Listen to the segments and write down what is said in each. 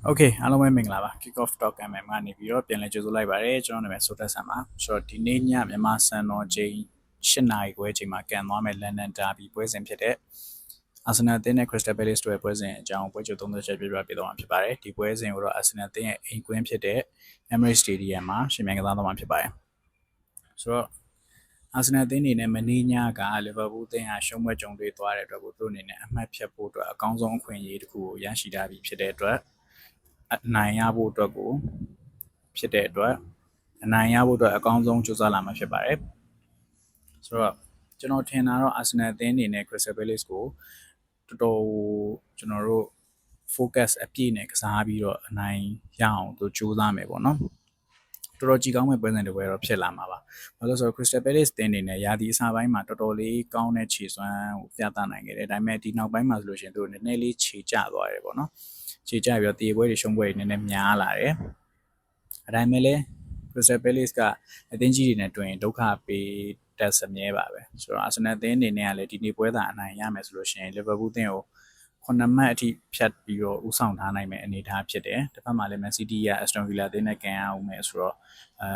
Okay အားလုံးပဲမင်္ဂလာပါ Kick Off Talk MM ကနေပြီးတော့ပြန်လည်ကြိုဆိုလိုက်ပါတယ်ကျွန်တော်နာမည်ဆိုတက်ဆန်ပါဆိုတော့ဒီနေ့ညမြန်မာစံတော်ချိန်8နာရီခွဲချိန်မှာကန်သွားမယ်လန်ဒန်ဒါဘီပွဲစဉ်ဖြစ်တဲ့ Arsenal အသင်းနဲ့ Crystal Palace တို့ရဲ့ပွဲစဉ်အကြောင်းပွဲချုပ်သုံးသပ်ချက်ပြပြပေးသွားမှာဖြစ်ပါတယ်ဒီပွဲစဉ်ကိုတော့ Arsenal အသင်းရဲ့အိမ်ကွင်းဖြစ်တဲ့ Emirates Stadium မှာရှင်မြန်ကစားသွားမှာဖြစ်ပါတယ်ဆိုတော့Arsenal အသင်းအနေနဲ့မနေ့ညက Liverpool အသင်းဟာရှုံးပွဲကြုံတွေ့သွားတဲ့အတွက်ကိုသူတို့အနေနဲ့အမှတ်ဖြတ်ဖို့အတွက်အကောင်းဆုံးအခွင့်အရေးတစ်ခုကိုရရှိထားပြီးဖြစ်တဲ့အတွက်အနိုင်ရဖို့အတွက်ကိုဖြစ်တဲ့အတွက်အနိုင်ရဖို့အတွက်အကောင်းဆုံးကြိုးစားလာမှာဖြစ်ပါတယ်ဆိုတော့ကျွန်တော်ထင်တာတော့ Arsenal အသင်းအနေနဲ့ Crystal Palace ကိုတော်တော်ကျွန်တော်တို့ focus အပြည့်နဲ့ကစားပြီးတော့အနိုင်ရအောင်သူကြိုးစားမယ်ပေါ့နော်တော်တော်ကြည်ကောင်းမဲ့ပွဲစဉ်တွေပဲတော့ဖြစ်လာမှာပါဘာလို့ဆိုတော့ Crystal Palace တင်းနေနဲ့ရာသီအစပိုင်းမှာတော်တော်လေးကောင်းတဲ့ခြေစွမ်းကိုပြသနိုင်ခဲ့တယ်ဒါပေမဲ့ဒီနောက်ပိုင်းမှာဆိုလို့ရှိရင်သူတို့နည်းနည်းလေးခြေကျသွားတယ်ပေါ့နော်ခြေကျပြီးတော့တည်ပွဲတွေရှုံးပွဲတွေနည်းနည်းများလာတယ်အတိုင်းမဲ့လဲ Crystal Palace ကအသင်းကြီးတွေနဲ့တွေ့ရင်ဒုက္ခပေးတက်စမြဲပါပဲဆိုတော့ Arsenal အသင်းအနေနဲ့ကလည်းဒီနေ့ပွဲသာအနိုင်ရမယ်ဆိုလို့ရှိရင် Liverpool အသင်းကို9မှတ်အထိဖြတ်ပြီးတော့ဥဆောင်ထားနိုင်မယ့်အနေအထားဖြစ်တယ်။တစ်ဖက်မှာလည်း Man City က Aston Villa အသင်းနဲ့ကန်ရအောင်မယ်ဆိုတော့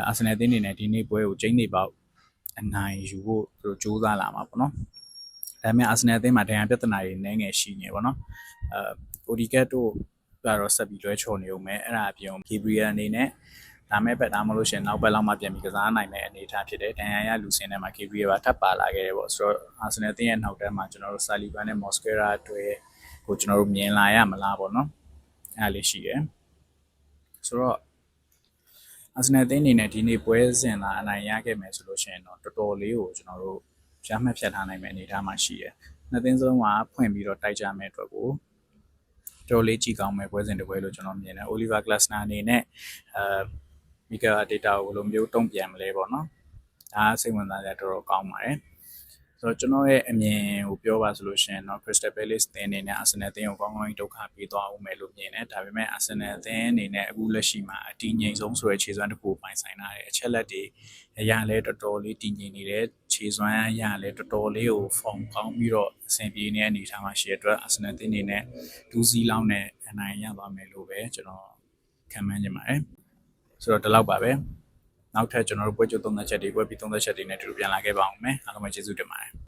Arsenal အသင်းအနေနဲ့ဒီနေ့ပွဲကိုကျိန်းနေပေါက်အနိုင်ယူဖို့သူတို့စူးစမ်းလာမှာပေါ့နော်။ဒါပေမဲ့ Arsenal အသင်းမှာဒဏ်ရာပြဿနာတွေနည်းငယ်ရှိနေပေါ့နော်။Odegaard တို့ကတော့ဆက်ပြီးလွှဲချော်နေဦးမယ်။အဲ့ဒါအပြင် Gabriel အနေနဲ့ဒါမဲ့ပဲဒါမှမဟုတ်ရှင်နောက်ဘက်လောက်မှပြန်ပြီးကစားနိုင်မယ့်အနေအထားဖြစ်တယ်။ဒဏ်ရာရလူစင်းထဲမှာ Gabriel ပါထပ်ပါလာခဲ့တယ်ပေါ့ဆိုတော့ Arsenal အသင်းရဲ့နောက်တန်းမှာကျွန်တော်တို့ Saliba နဲ့ Mosquera တွေ့ကိုကျွန်တော်တို့မြင်လာရမလားပေါ့နော်အဲ့လေးရှိတယ်ဆိုတော့ Arsenal အသင်းအနေနဲ့ဒီနေ့ပွဲစဉ်လာအနိုင်ရခဲ့မယ်ဆိုလို့ရှိရင်တော့တော်တော်လေးကိုကျွန်တော်တို့ရမှတ်ဖြတ်ထားနိုင်မယ့်အနေအထားမှာရှိတယ်နှစ်သင်းစလုံးကဖွင့်ပြီးတော့တိုက်ကြမယ့်အတွက်ကိုတော်လေးကြည့်ကောင်းမဲ့ပွဲစဉ်တစ်ပွဲလို့ကျွန်တော်မြင်တယ် Oliver Glasner အနေနဲ့Mikel Arteta ကိုဘယ်လိုမျိုးတုံ့ပြန်မလဲပေါ့နော်ဒါစိတ်ဝင်စားစရာတော်တော်ကောင်းပါတယ်ဆိုတော့ကျွန်တော်ရဲ့အမြင်ကိုပြောပါဆိုလို့ရှိရင်တော့ Crystal Palace အသင်းအနေနဲ့ Arsenal အသင်းကိုကောင်းကောင်းကြီးဒုက္ခပေးသွားအောင်မယ်လို့မြင်တယ်ဒါပေမဲ့ Arsenal အသင်းအနေနဲ့အခုလက်ရှိမှာအတည်ငြိမ်ဆုံးဆိုတဲ့ခြေစွမ်းတစ်ခုပိုင်ဆိုင်ထားတယ်အချက်လက်တွေအရာလဲတော်တော်လေးတည်ငြိမ်နေတဲ့ခြေစွမ်းအရာလဲတော်တော်လေးကို form ကောင်းပြီးတော့အဆင်ပြေနေတဲ့အနေအထားမှာရှိတဲ့အတွက် Arsenal အသင်းအနေနဲ့ဒူးစီးလောင်းနဲ့အနိုင်ရသွားမယ်လို့ပဲကျွန်တော်ခံမှန်းချင်ပါတယ်ဆိုတော့ဒီလောက်ပါပဲနောက်ထပ်ကျွန်တော်တို့ပွဲကြိုသုံးသက်ချက်တွေပွဲပြီးသုံးသက်ချက်တွေနဲ့တူတူပြန်လာခဲ့ပါအောင်မယ်အားလုံးပဲကျေးဇူးတင်ပါတယ်